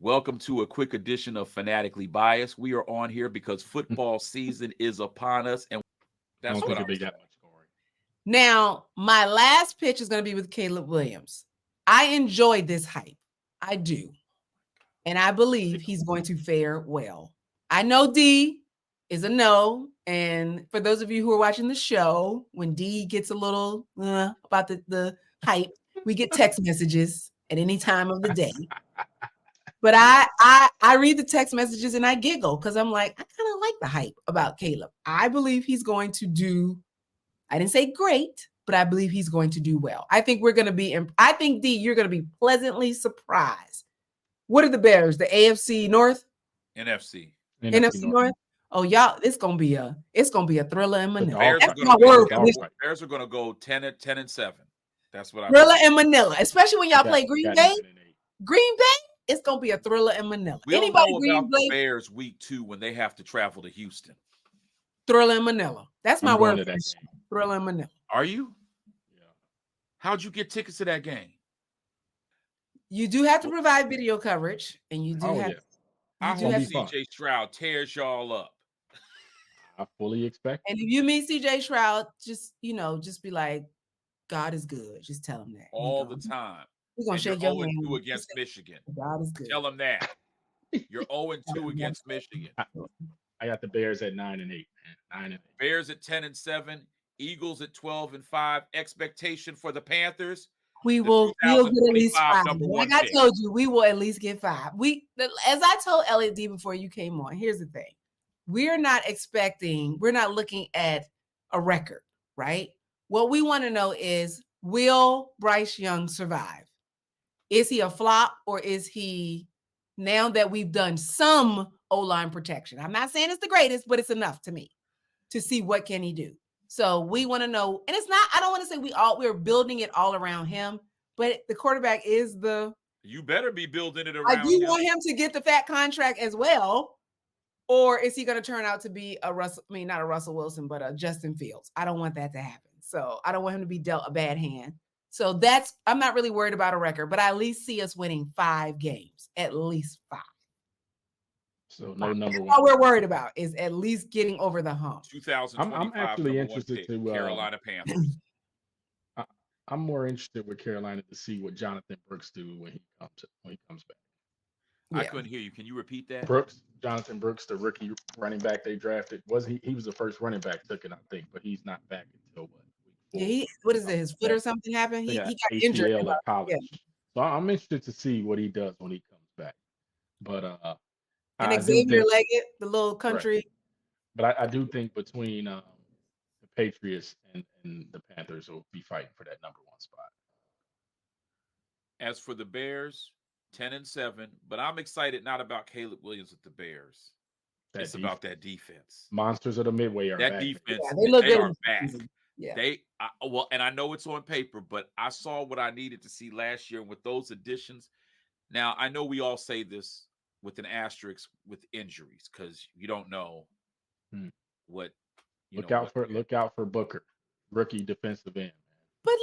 Welcome to a quick edition of Fanatically Biased. We are on here because football season is upon us, and I that's don't what think I'm it'll be saying. that much scoring. Now, my last pitch is going to be with Caleb Williams. I enjoyed this hype. I do. And I believe he's going to fare well. I know D is a no. And for those of you who are watching the show, when D gets a little about the hype, we get text messages at any time of the day. But I read the text messages and I giggle because I'm like, I kind of like the hype about Caleb. I believe he's going to do, I didn't say great, but I believe he's going to do well. I think we're going to be, I think D, you're going to be pleasantly surprised. What are the Bears? The AFC North? NFC. NFC North? Oh, y'all, it's gonna be a thriller in Manila. Bears That's my word. Bears are gonna go 10-7. That's what I thriller in Manila, especially when y'all play Green Bay. 9-8. Green Bay, it's gonna be a thriller in Manila. We'll Anybody know Green about Bay? the Bears week 2 when they have to travel to Houston. Thriller in Manila. That's my word. Thriller in Manila. Are you? Yeah. How'd you get tickets to that game? You do have to provide video coverage, and you do have. Yeah. I hope CJ Stroud tears y'all up. I fully expect. And if you meet CJ Stroud, just be like, God is good. Just tell him that all the time. We're gonna shake your hand. 0-2 against Michigan. God is good. Tell him that. You're 0-2 against Michigan. I got the Bears at 9-8. 9-8. Bears at 10-7. Eagles at 12-5. Expectation for the Panthers. We'll get at least 5. Like I told you, we will at least get 5. As I told Elliot D before you came on, here's the thing. We're not looking at a record, right? What we want to know is, will Bryce Young survive? Is he a flop, or is he, now that we've done some O-line protection? I'm not saying it's the greatest, but it's enough to me to see what can he do. So we want to know, and it's not, I don't want to say we're building it all around him, but the quarterback is you better be building it around him. I do want him to get the fat contract as well. Or is he going to turn out to be not a Russell Wilson, but a Justin Fields? I don't want that to happen. So I don't want him to be dealt a bad hand. So I'm not really worried about a record, but I at least see us winning 5 games, at least 5. So no number one. All we're worried about is at least getting over the hump. 2025. I'm actually interested to Carolina Panthers. I'm more interested with Carolina to see what Jonathan Brooks do when he comes back. I couldn't hear you. Can you repeat that? Jonathan Brooks, the rookie running back they drafted, he was the first running back took it, I think, but he's not back until what? Yeah, what is it? His foot or something happened? He got injured at college. Yeah. So I'm interested to see what he does when he comes back. But and Xavier Leggett, the little country. Right. But I do think between the Patriots and the Panthers will be fighting for that number 1 spot. As for the Bears, 10-7, but I'm excited not about Caleb Williams with the Bears. It's about that defense. Monsters of the Midway are that back. Defense. Yeah, they look they good. Are back. Yeah. And I know it's on paper, but I saw what I needed to see last year with those additions. Now, I know we all say this with an asterisk with injuries because you don't know what. Look out for Booker, rookie defensive end. But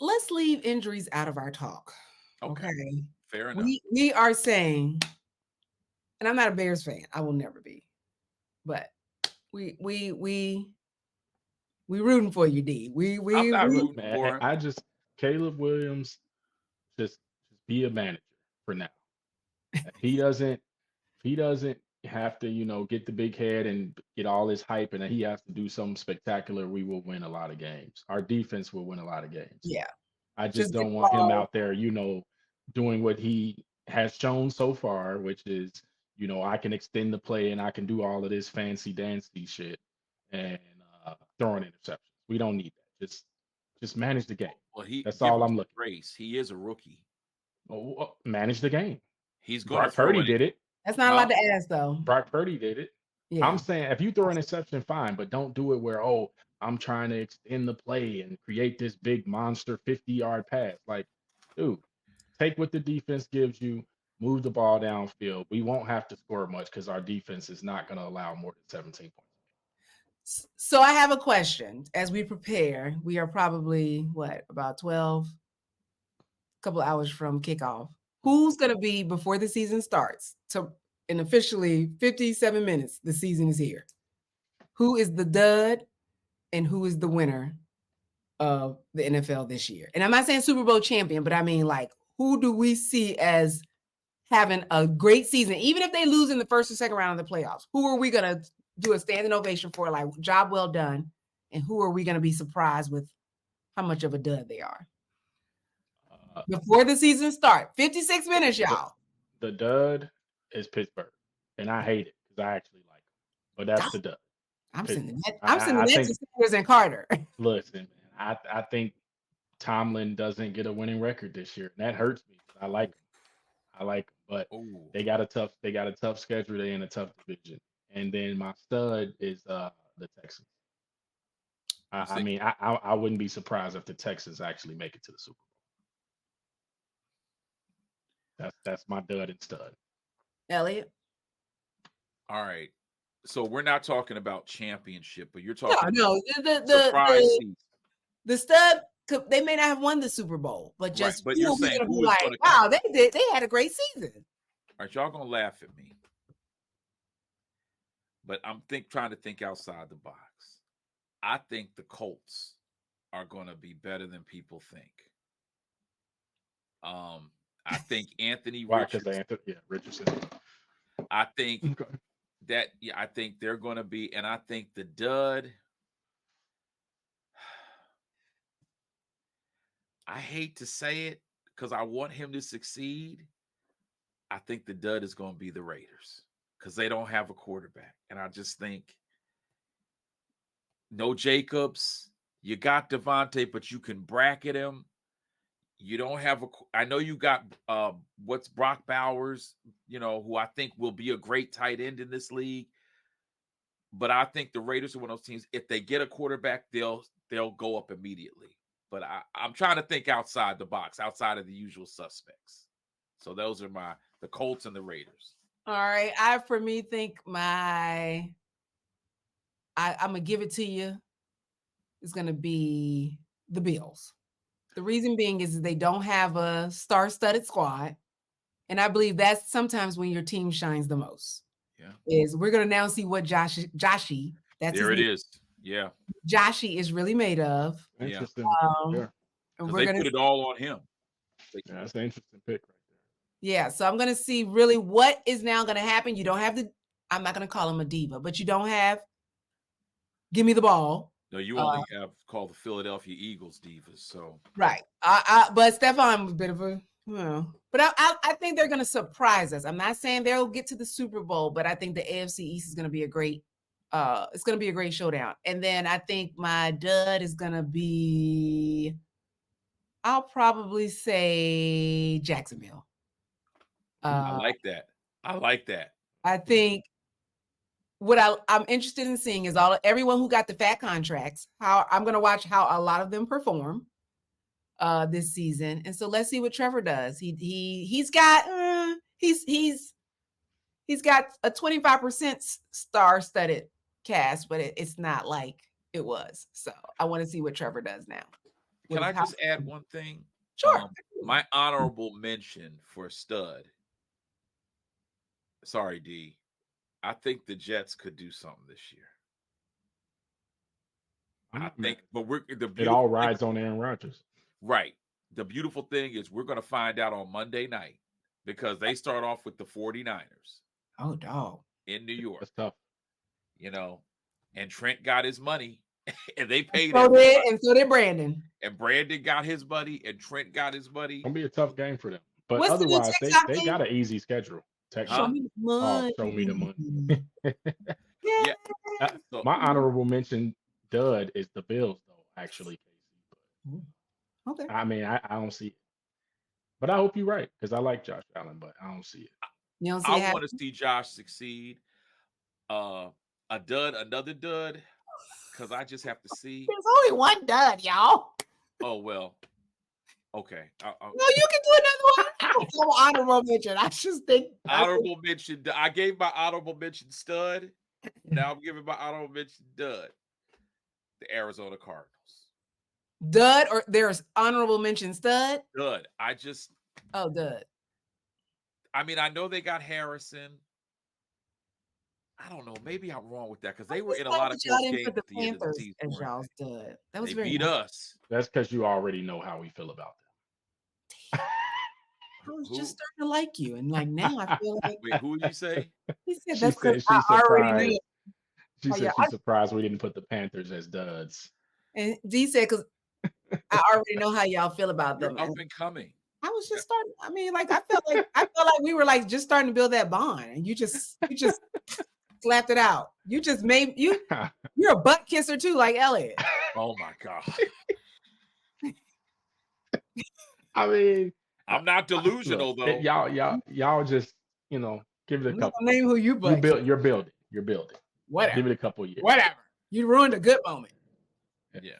let's leave injuries out of our talk. Okay. Fair enough. We are saying, and I'm not a Bears fan. I will never be, but we rooting for you, D. I'm not rooting for him. Caleb Williams, just be a manager for now. He doesn't have to, get the big head and get all this hype, and he has to do something spectacular. We will win a lot of games. Our defense will win a lot of games. Yeah. I just don't want him out there, doing what he has shown so far, which is, I can extend the play and I can do all of this fancy dancy shit and throwing interceptions. We don't need that. Just manage the game. Well, that's all I'm looking. Grace. He is a rookie. Oh, manage the game. He's going. Brock Purdy did it. That's not allowed to ask, though. Brock Purdy did it. Yeah. I'm saying if you throw an interception, fine, but don't do it where I'm trying to extend the play and create this big monster 50-yard pass. Like, dude, take what the defense gives you, move the ball downfield. We won't have to score much because our defense is not going to allow more than 17 points. So I have a question. As we prepare, we are probably, about 12? A couple of hours from kickoff. who's going to be before the season starts? And officially 57 minutes, the season is here. Who is the dud and who is the winner of the NFL this year? And I'm not saying Super Bowl champion, but I mean, like, who do we see as having a great season, even if they lose in the first or second round of the playoffs? Who are we going to do a standing ovation for, like, job well done? And who are we going to be surprised with how much of a dud they are? Before the season starts, 56 minutes, y'all. The dud is Pittsburgh, and I hate it because I actually like them. But that's the dud. I'm Pittsburgh. sending that to Sanders and Carter. Listen, man, I think Tomlin doesn't get a winning record this year, and that hurts me. I like them, but they got a tough schedule. They in a tough division, and then my stud is the Texans. I mean, I wouldn't be surprised if the Texans actually make it to the Super Bowl. That's my dud and stud. Elliot. All right. So we're not talking about championship, but you're talking no, surprise season. The stud, they may not have won the Super Bowl, but just right, but you're saying who is like, wow, they had a great season. All right, y'all gonna laugh at me, but I'm trying to think outside the box. I think the Colts are gonna be better than people think. I think Anthony Richardson. Richardson. I think I think they're gonna be, and I think the dud. I hate to say it because I want him to succeed. I think the dud is going to be the Raiders because they don't have a quarterback. And I just think no Jacobs. You got Devontae, but you can bracket him. You don't have I know you got what's Brock Bowers, who I think will be a great tight end in this league. But I think the Raiders are one of those teams. If they get a quarterback, they'll go up immediately. But I'm trying to think outside the box, outside of the usual suspects. So those are the Colts and the Raiders. All right. I think I'm going to give it to you. It's going to be the Bills. The reason being is they don't have a star-studded squad. And I believe that's sometimes when your team shines the most. Yeah. Is we're going to now see what Joshy, that's there it is. Yeah. Joshy is really made of. Interesting. And they put it all on him. Yeah, that's an interesting pick right there. Yeah, so I'm going to see really what is now going to happen. You don't have I'm not going to call him a diva, but you don't have give me the ball. No, you only have called the Philadelphia Eagles divas. So right. But Stephon was a bit of a, but I think they're going to surprise us. I'm not saying they'll get to the Super Bowl, but I think the AFC East is going to be a great showdown. And then I think my dud is going to be, I'll probably say Jacksonville. I like that. I think what I'm interested in seeing is everyone who got the fat contracts. How I'm going to watch how a lot of them perform this season, and so let's see what Trevor does. He's got a 25% star-studded cast, but it's not like it was. So I want to see what Trevor does now. Can I just add one thing? Sure. My honorable mention for stud. Sorry, D. I think the Jets could do something this year. I think, but it all rides on Aaron Rodgers. Right. The beautiful thing is we're going to find out on Monday night because they start off with the 49ers. Oh, dog. In New York. That's tough. And Trent got his money and they paid him. And so did Brandon. And Brandon got his money and Trent got his money. It's going to be a tough game for them. But otherwise, they got an easy schedule. Show me the money. Show me the money. Yeah. My honorable mention dud is the Bills, though, actually, Casey. Okay. I mean, I don't see it. But I hope you're right, because I like Josh Allen, but I don't see it. You don't see I want to see Josh succeed. A dud, another dud, because I just have to see. There's only one dud, y'all. Oh, well. Okay. No, you can do another one. No honorable mention. I just think honorable mention. I gave my honorable mention stud. Now I'm giving my honorable mention dud. The Arizona Cardinals. Dud, or there's honorable mention stud? Dud. Oh, dud. I mean, I know they got Harrison. I don't know. Maybe I'm wrong with that because they were in a lot of Y'all close didn't games put the at the end of the Panthers season. as weren't y'all's they? stud. That was They very beat nice. us. That's because you already know how we feel about them. I was Who? just starting to like you, and like now I feel like Wait, who did you say? he said She that's because said I she's already knew. surprised. She Oh yeah, said she's surprised we didn't put the Panthers as duds. and D said because I already know how y'all feel about You're them. up And and coming. I was just starting. I mean, like I felt like we were like just starting to build that bond, and you just slapped it out. You just made you're a butt kisser too, like Elliot. Oh my God. I mean, I'm not delusional look, though. y'all just give it a I'm not couple. gonna name who you butt. You're building. You're building. Whatever. Give it a couple years. Whatever. You ruined a good moment. Yeah.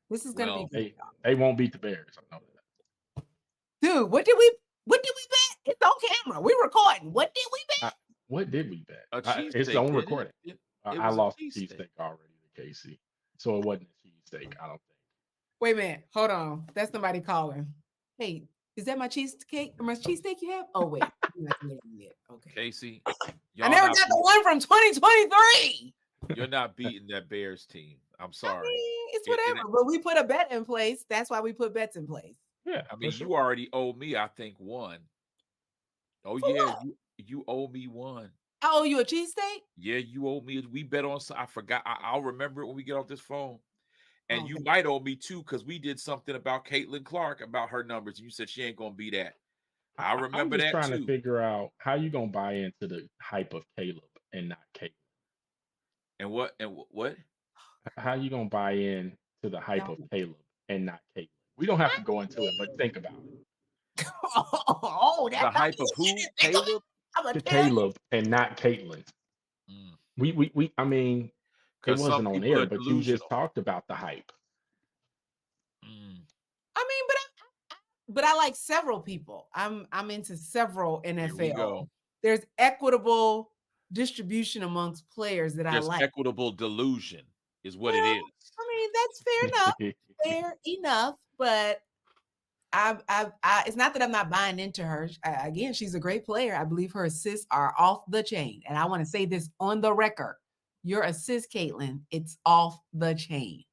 This is gonna be good. They won't beat the Bears. I know that. Dude, what did we bet? It's on camera. We're recording. What did we bet? What did we bet? A cheesesteak. It's on didn't it? recording. It I was a lost the cheesesteak. cheesesteak already to Casey, so it wasn't a cheesesteak. I don't think. Wait a minute. Hold on. That's somebody calling. Hey, is that my cheesecake or my cheesesteak you have? Oh wait, you're not delivering yet. Okay. Casey, I never got the one from 2023. You're not beating that Bears team. I'm I sorry. mean, it's whatever. But we put a bet in place. That's why we put bets in place. Yeah, I mean, sure. you already owe me, I think, one. Oh For yeah, what? you owe me one. I owe you a cheesesteak? Yeah, you owe me. We bet on. I forgot. I'll remember it when we get off this phone. And Okay. you might owe me two because we did something about Caitlin Clark about her numbers. You said she ain't gonna be that. I remember I'm just that trying too. to figure out how you gonna buy into the hype of Caleb and not Caitlin. And what? And what? How you gonna buy in to the hype of Caleb and not Caitlin? We don't have to go into it, but think about it. Oh, that's The hype of who? Caleb? Caleb and not Caitlin. We I mean, it wasn't on air, but you just talked about the hype. I mean, but I like several people. I'm into several NFL. There's equitable distribution amongst players that I like. Equitable delusion is what it is. I mean, that's fair enough. Fair enough, but I it's not that I'm not buying into her. Again, she's a great player. I believe her assists are off the chain. And I want to say this on the record. Your assist, Caitlin, it's off the chain.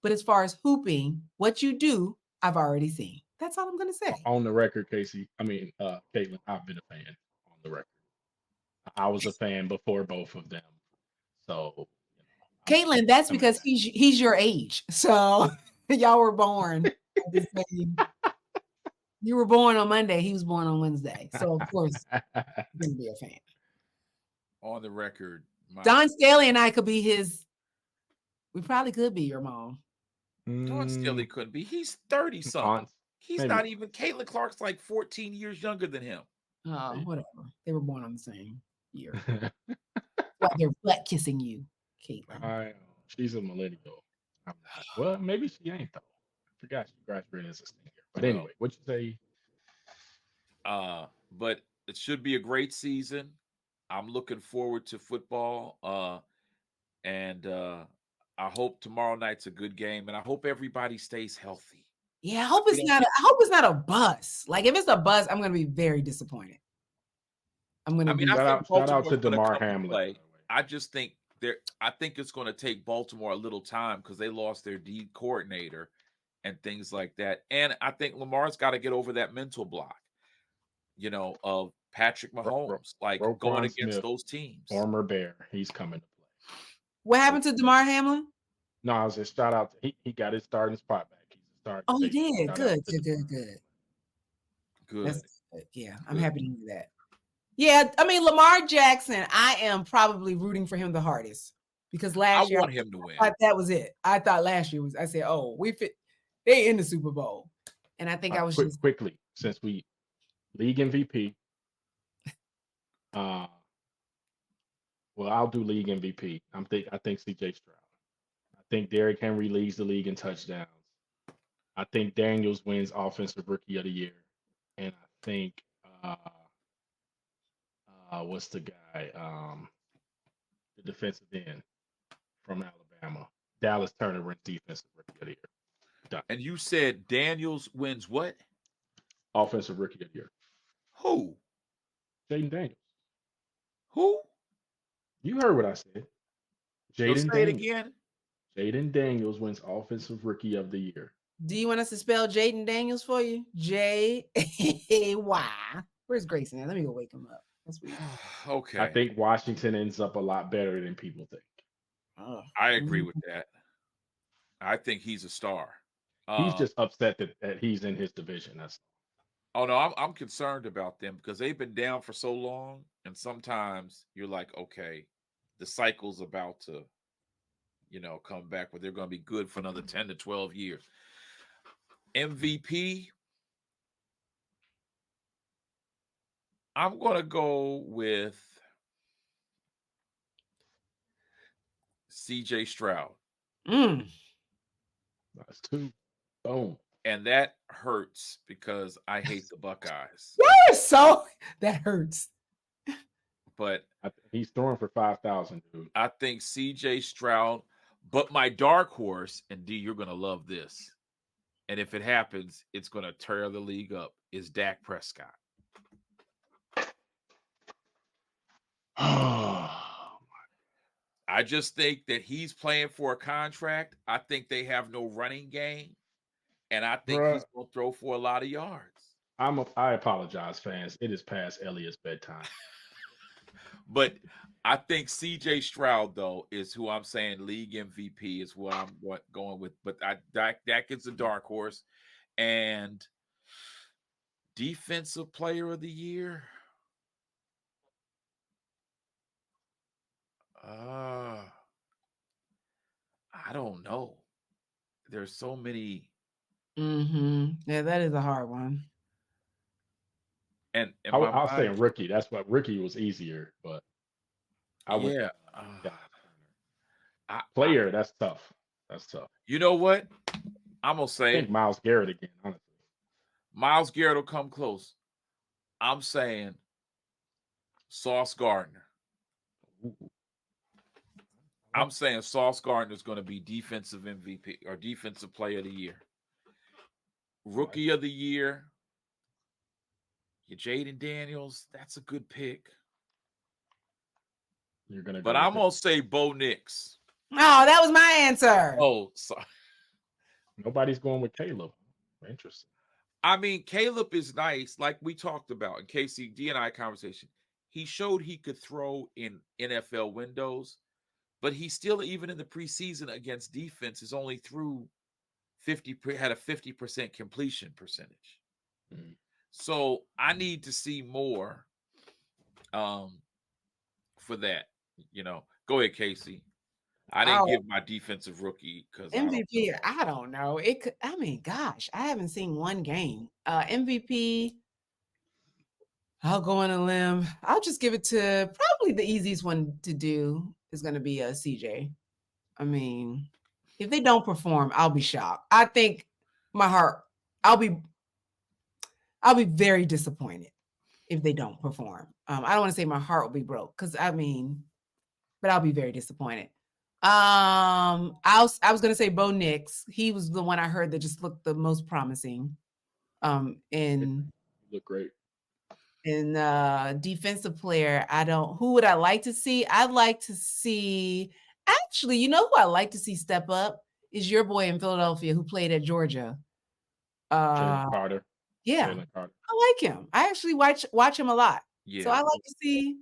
But as far as hooping, what you do, I've already seen. That's all I'm going to say. On the record, Casey, Caitlin, I've been a fan on the record. I was a fan before both of them. So, Caitlin, that's because he's your age. So y'all were born. You were born on Monday. He was born on Wednesday. So of course, I'm going to be a fan. On the record, Don Staley and I could be his. We probably could be your mom. Don Staley couldn't be. He's 30 something. He's not even. Caitlin Clark's like 14 years younger than him. Oh, whatever. They were born on the same year. While they're butt kissing you, Caitlin. She's a millennial. Well, maybe she ain't though. I forgot she graduated as a senior. But anyway, what you say? But it should be a great season. I'm looking forward to football. And I hope tomorrow night's a good game, and I hope everybody stays healthy. Yeah, I hope it's not a buzz. Like if it's a buzz, I'm going to be very disappointed. I'm going to be. Shout out to DeMar Hamlin. I just think it's going to take Baltimore a little time because they lost their D coordinator and things like that. And I think Lamar's got to get over that mental block, of Patrick Mahomes, going against those teams. Former Bear, he's coming to play. What happened to DeMar Hamlin? No, I was just shout out. He got his starting spot back. He's starting. Oh, he did. Good. Good. Yeah, I'm happy to hear that. Yeah, I mean Lamar Jackson. I am probably rooting for him the hardest because last year I want him to win. That was it. I thought last year was. I said, "Oh, they in the Super Bowl," and I think I was just quickly since we league MVP. Well, I'll do league MVP. I think C.J. Stroud. I think Derrick Henry leads the league in touchdowns. I think Daniels wins Offensive Rookie of the Year, and I think what's the guy? The defensive end from Alabama, Dallas Turner wins Defensive Rookie of the Year. Done. And you said Daniels wins what? Offensive Rookie of the Year. Who? Jaden Daniels. Who? You heard what I said. Yo, Jaden say it Daniels. again. Jaden Daniels wins Offensive Rookie of the Year. Do you want us to spell Jaden Daniels for you? J-A-Y. Where's Grayson at? Let me go wake him up. That's weird. Okay. I think Washington ends up a lot better than people think. Oh. I agree with that. I think he's a star. He's just upset that he's in his division. That's Oh no, I'm concerned about them because they've been down for so long, and sometimes you're like, okay, the cycle's about to, come back, but they're going to be good for another 10 to 12 years. MVP, I'm going to go with CJ Stroud. That's two. Boom. And that hurts because I hate the Buckeyes. So that hurts. But he's throwing for 5,000, dude. I think CJ Stroud, but my dark horse, and D, you're going to love this. And if it happens, it's going to tear the league up, is Dak Prescott. I just think that he's playing for a contract. I think they have no running game. And I think he's going to throw for a lot of yards. I apologize, fans. It is past Elliot's bedtime. But I think CJ Stroud, though, is who I'm saying league MVP is what I'm going with. But Dak is a dark horse. And defensive player of the year. I don't know. There's so many. Yeah, that is a hard one. And I'll say rookie. That's what rookie was easier, but I would. Yeah. Player, that's tough. That's tough. You know what? I'm gonna say I think Myles Garrett again, honestly. Myles Garrett will come close. I'm saying Sauce Gardner. I'm saying Sauce Gardner is going to be defensive MVP or defensive player of the year. Rookie of the year. Your Jaden Daniels, that's a good pick. You're gonna but I'm gonna say Bo Nix. Oh, that was my answer. Oh, sorry. Nobody's going with Caleb. Interesting. I mean, Caleb is nice, like we talked about in KCD and I conversation. He showed he could throw in NFL windows, but he still, even in the preseason against defense, is only threw had a 50% completion percentage. Mm-hmm. So I need to see more for that. Go ahead, Casey. I didn't give my defensive rookie because MVP. I don't know. It could. I mean, gosh, I haven't seen one game. MVP. I'll go on a limb. I'll just give it to probably the easiest one to do is going to be CJ. I mean, if they don't perform, I'll be shocked. I think my heart. I'll be very disappointed if they don't perform. I don't want to say my heart will be broke because but I'll be very disappointed. I was gonna say Bo Nix. He was the one I heard that just looked the most promising. You look great. In defensive player, who would I like to see? I'd like to see actually, you know who I like to see step up is your boy in Philadelphia who played at Georgia. Jalen Carter. Yeah. Jalen Carter. I like him. I actually watch him a lot. Yeah. So I like to see.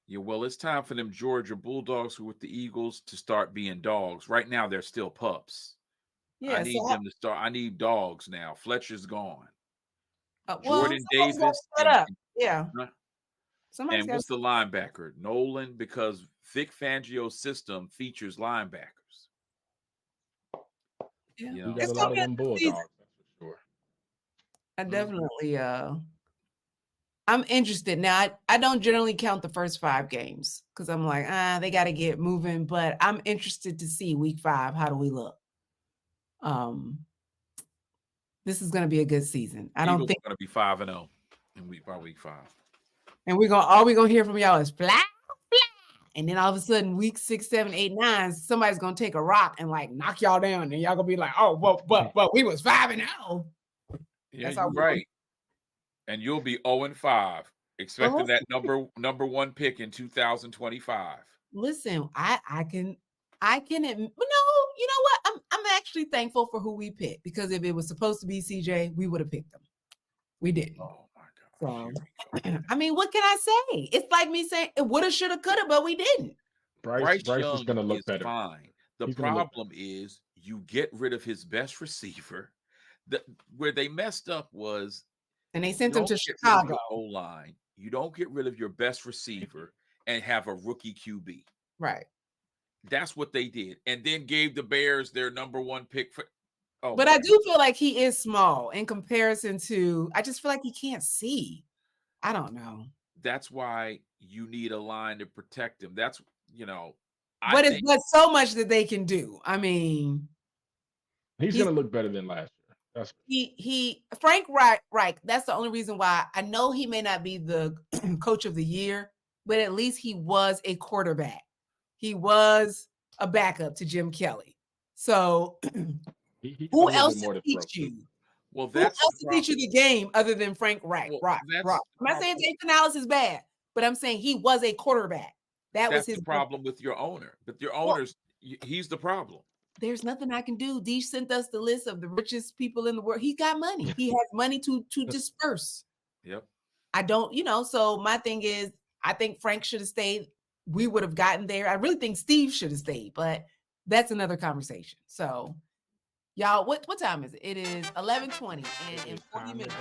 Yeah, well, it's time for them Georgia Bulldogs who with the Eagles to start being dogs. Right now, they're still pups. Yeah, I need them to start. I need dogs now. Fletcher's gone. Jordan Davis. Yeah. And what's the linebacker? Nolan, because Vic Fangio's system features linebackers. Yeah. We got a lot of them Bulldogs, that's for sure. I definitely I'm interested. Now, I don't generally count the first 5 games because I'm like, they got to get moving. But I'm interested to see week 5. How do we look? This is going to be a good season. I don't think going to be 5-0 by week 5. And all we're gonna hear from y'all is flat, flat. And then all of a sudden, week 6, 7, 8, 9, somebody's gonna take a rock and like knock y'all down, and y'all gonna be like, oh, but we was 5-0. Yeah, you're right. And you'll be 0-5. Expecting that number one pick in 2025. Listen, I can admit, no, you know what? I'm actually thankful for who we picked, because if it was supposed to be CJ, we would have picked him. We didn't. Oh my God. So, I mean, what can I say? It's like me saying it woulda, shoulda, coulda, but we didn't. Bryce is Young going to look is better. fine. The He's gonna look problem is you get rid of his best receiver. Where they messed up was, And they you sent him don't to get rid of Chicago. your O-line. You don't get rid of your best receiver and have a rookie QB. Right. That's what they did. And then gave the Bears their number one pick for. Oh, But I do feel like he is small in comparison to, I just feel like he can't see. I don't know. That's why you need a line to protect him. That's, But it's so much that they can do. I mean, he's going to look better than last year. That's Frank Reich. That's the only reason why I know he may not be the coach of the year, but at least he was a quarterback. He was a backup to Jim Kelly. So who else to teach you? Well, who else to teach you the game other than Frank Reich? Rock. I'm not saying Jake Canales is bad, but I'm saying he was a quarterback. That was his problem with your owner. But your owner's, he's the problem. There's nothing I can do. Dee sent us the list of the richest people in the world. He got money. He has money to disperse. Yep. I don't, so my thing is, I think Frank should have stayed. We would have gotten there. I really think Steve should have stayed, but that's another conversation. So, y'all, what time is it? It is 11:20 and in 40 minutes.